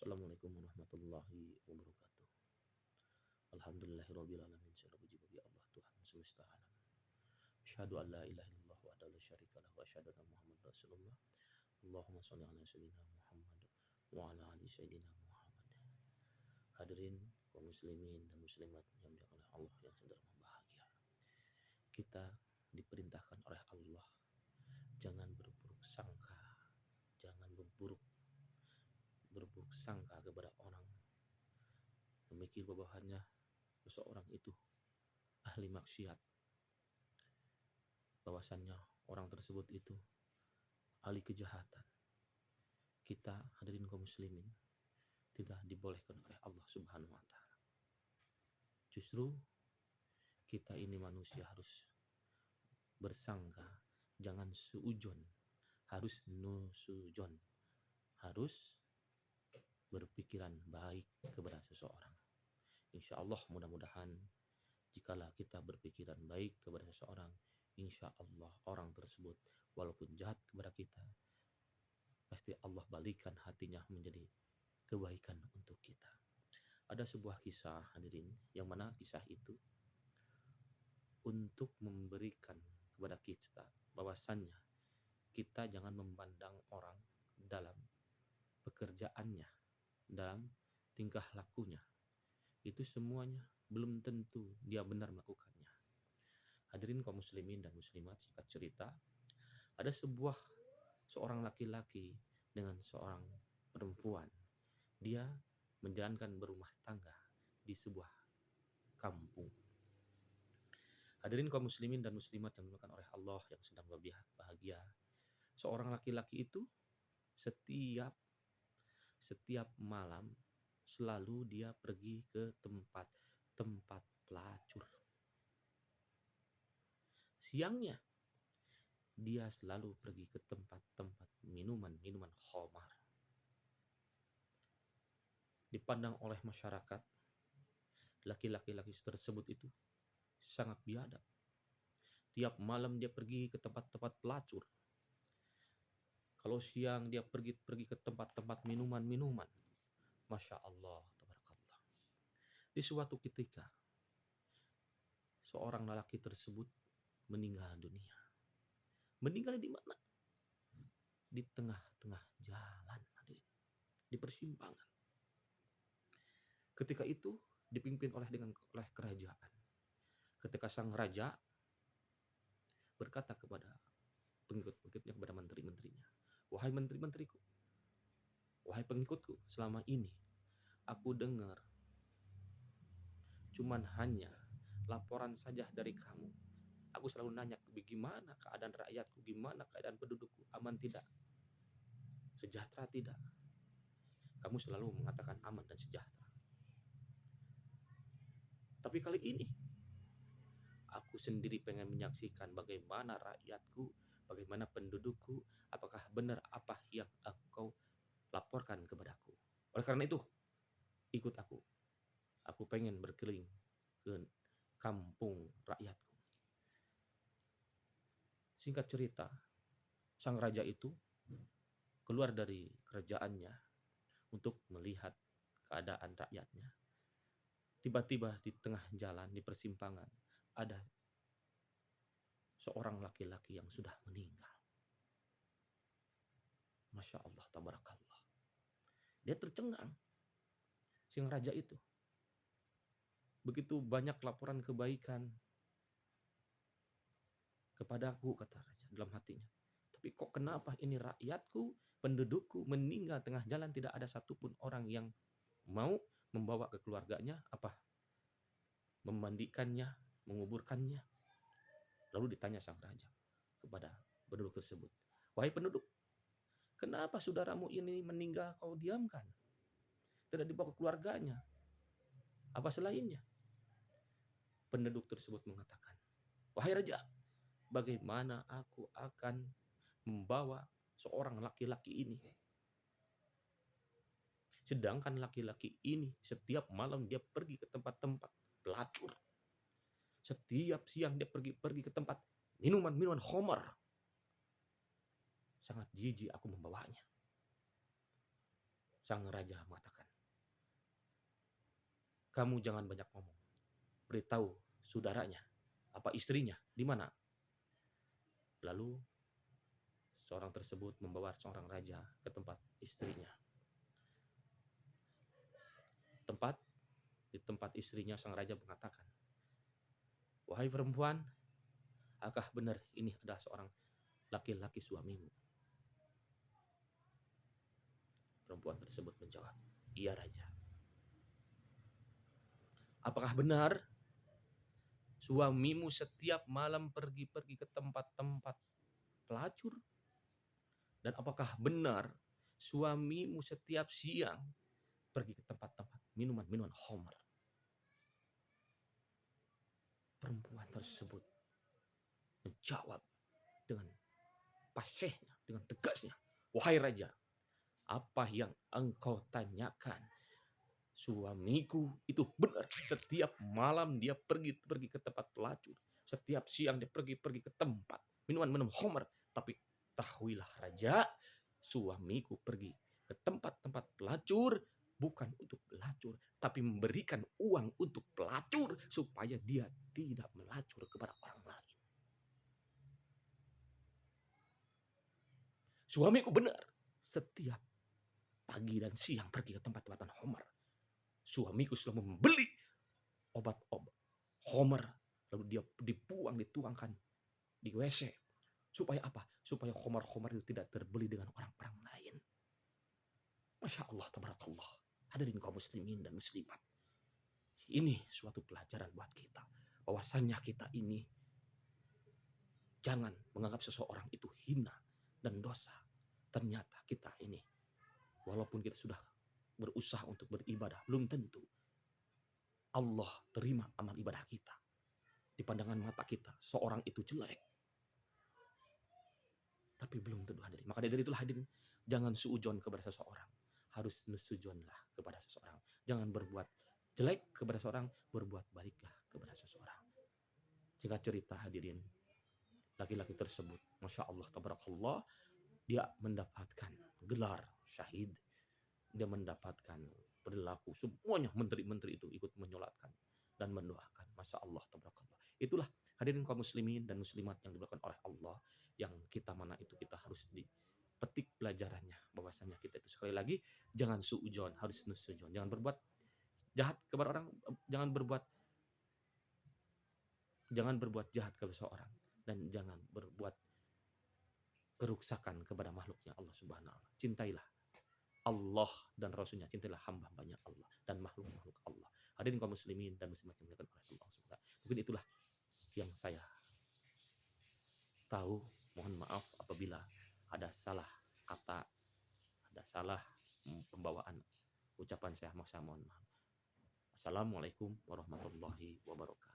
Assalamualaikum warahmatullahi wabarakatuh. Alhamdulillahirrabbilalamin. Segala puji bagi Allah Tuhan semesta alam. Asyhadu an la ilaha illallah wahdahu la syarikalah wa asyhadu anna Muhammad Rasulullah. Allahumma shalli ala sayyidina Muhammad wa ala ali sayyidina Muhammad. Hadirin kaum muslimin dan muslimat yang dimuliakan oleh Allah yang sedang bahagia. Kita diperintahkan oleh Allah jangan berburuk sangka, jangan berburuk sangka kepada orang, memikir bahwasannya seseorang itu ahli maksiat, bahwasannya orang tersebut itu ahli kejahatan. Kita hadirin kaum muslimin tidak dibolehkan oleh Allah Subhanahu wa taala. Justru kita ini manusia harus bersangka, jangan suujon, harus nusujon, harus berpikiran baik kepada seseorang. Insya Allah mudah-mudahan jikalau kita berpikiran baik kepada seseorang, insya Allah orang tersebut walaupun jahat kepada kita, pasti Allah balikan hatinya menjadi kebaikan untuk kita. Ada sebuah kisah hadirin, yang mana kisah itu untuk memberikan kepada kita bahwasannya kita jangan memandang orang dalam pekerjaannya, dalam tingkah lakunya. Itu semuanya belum tentu dia benar melakukannya. Hadirin kaum muslimin dan muslimat, singkat cerita, ada seorang laki-laki dengan seorang perempuan. Dia menjalankan berumah tangga di sebuah kampung. Hadirin kaum muslimin dan muslimat yang dimuliakan oleh Allah yang sedang bahagia. Seorang laki-laki itu setiap malam selalu dia pergi ke tempat pelacur. Siangnya dia selalu pergi ke tempat-tempat minuman khamar. Dipandang oleh masyarakat, laki-laki tersebut itu sangat biadab. Tiap malam dia pergi ke tempat-tempat pelacur. Kalau siang dia pergi ke tempat-tempat minuman. Masya Allah, tabarakallah. Di suatu ketika, seorang lelaki tersebut meninggal dunia. Meninggal di mana? Di tengah-tengah jalan, di persimpangan. Ketika itu dipimpin oleh kerajaan. Ketika sang raja berkata kepada pengikut-pengikutnya, kepada menteri-menterinya, wahai menteri-menteriku, wahai pengikutku, selama ini aku dengar cuman hanya laporan saja dari kamu. Aku selalu nanya, bagaimana keadaan rakyatku, gimana keadaan pendudukku, aman tidak? Sejahtera tidak? Kamu selalu mengatakan aman dan sejahtera. Tapi kali ini aku sendiri pengen menyaksikan bagaimana rakyatku, bagaimana pendudukku, apakah benar apa yang kau laporkan kepadaku. Oleh karena itu, ikut aku. Aku pengen berkeliling ke kampung rakyatku. Singkat cerita, sang raja itu keluar dari kerajaannya untuk melihat keadaan rakyatnya. Tiba-tiba di tengah jalan, di persimpangan, ada seorang laki-laki yang sudah meninggal. Masya Allah, tabarakallah. Dia tercengang, sang raja itu. Begitu banyak laporan kebaikan kepadaku, kata raja dalam hatinya. Tapi kok kenapa ini rakyatku, pendudukku meninggal tengah jalan, tidak ada satupun orang yang mau membawa ke keluarganya, memandikannya, menguburkannya. Lalu ditanya sang raja kepada penduduk tersebut, wahai penduduk, kenapa saudaramu ini meninggal kau diamkan? Tidak dibawa ke keluarganya? Apa selainnya? Penduduk tersebut mengatakan, wahai raja, bagaimana aku akan membawa seorang laki-laki ini? Sedangkan laki-laki ini setiap malam dia pergi ke tempat-tempat pelacur. Setiap siang dia pergi ke tempat minuman khamar. Sangat jijik aku membawanya. Sang raja mengatakan, kamu jangan banyak ngomong. Beritahu saudaranya, apa istrinya, di mana? Lalu seorang tersebut membawa seorang raja ke tempat istrinya. Di tempat istrinya sang raja mengatakan, wahai perempuan, apakah benar ini adalah seorang laki-laki suamimu? Perempuan tersebut menjawab, iya raja. Apakah benar suamimu setiap malam pergi-pergi ke tempat-tempat pelacur? Dan apakah benar suamimu setiap siang pergi ke tempat-tempat minuman-minuman khamr? Perempuan tersebut menjawab dengan fasihnya, dengan tegasnya, wahai raja, apa yang engkau tanyakan, suamiku itu benar. Setiap malam dia pergi ke tempat pelacur. Setiap siang dia pergi ke tempat minuman khamr. Tapi tahuilah raja, suamiku pergi ke tempat-tempat pelacur bukan untuk pelacur, tapi memberikan uang untuk pelacur supaya dia tidak melacur kepada orang lain. Suamiku benar, setiap pagi dan siang pergi ke tempat-tempat khamr. Suamiku sudah membeli obat-obat khamr, lalu dia dituangkan di WC. Supaya apa? Supaya khamr-khamr itu tidak terbeli dengan orang-orang lain. Masya Allah, tabarakallah. Hadirin kaum muslimin dan muslimat. Ini suatu pelajaran buat kita. Bahwasannya kita ini jangan menganggap seseorang itu hina dan dosa. Ternyata kita ini, walaupun kita sudah berusaha untuk beribadah, belum tentu Allah terima amal ibadah kita. Di pandangan mata kita, seorang itu jelek. Tapi belum tentu hadirin. Maka dari itulah hadirin, jangan suujon kepada seseorang. Harus nusujonlah kepada seseorang. Jangan berbuat jelek kepada seseorang, berbuat baiklah kepada seseorang. Jika cerita hadirin, laki-laki tersebut, Masya Allah, tabarakallah, dia mendapatkan gelar syahid. Dia mendapatkan perilaku, semuanya menteri-menteri itu ikut menyolatkan dan mendoakan. Masya Allah, tabarakallah. Itulah hadirin kaum muslimin dan muslimat yang diberkahi oleh Allah, yang kita mana itu kita harus dipetik pelajarannya, bahwasanya kita itu sekali lagi jangan suujon, harus nusujon. Jangan berbuat jahat kepada orang, jangan berbuat jahat kepada seseorang, dan jangan berbuat keruksakan kepada makhluknya Allah Subhanahu wa taala. Cintailah Allah dan Rasulnya, cintailah hamba-hambanya Allah dan makhluk-makhluk Allah. Hadirin kaum muslimin dan muslimat yang dimuliakan oleh Allah Subhanahu wa taala. Mungkin itulah yang saya tahu. Mohon maaf apabila ada salah kata, ada salah pembawaan ucapan saya, mohon maaf. Assalamualaikum warahmatullahi wabarakatuh.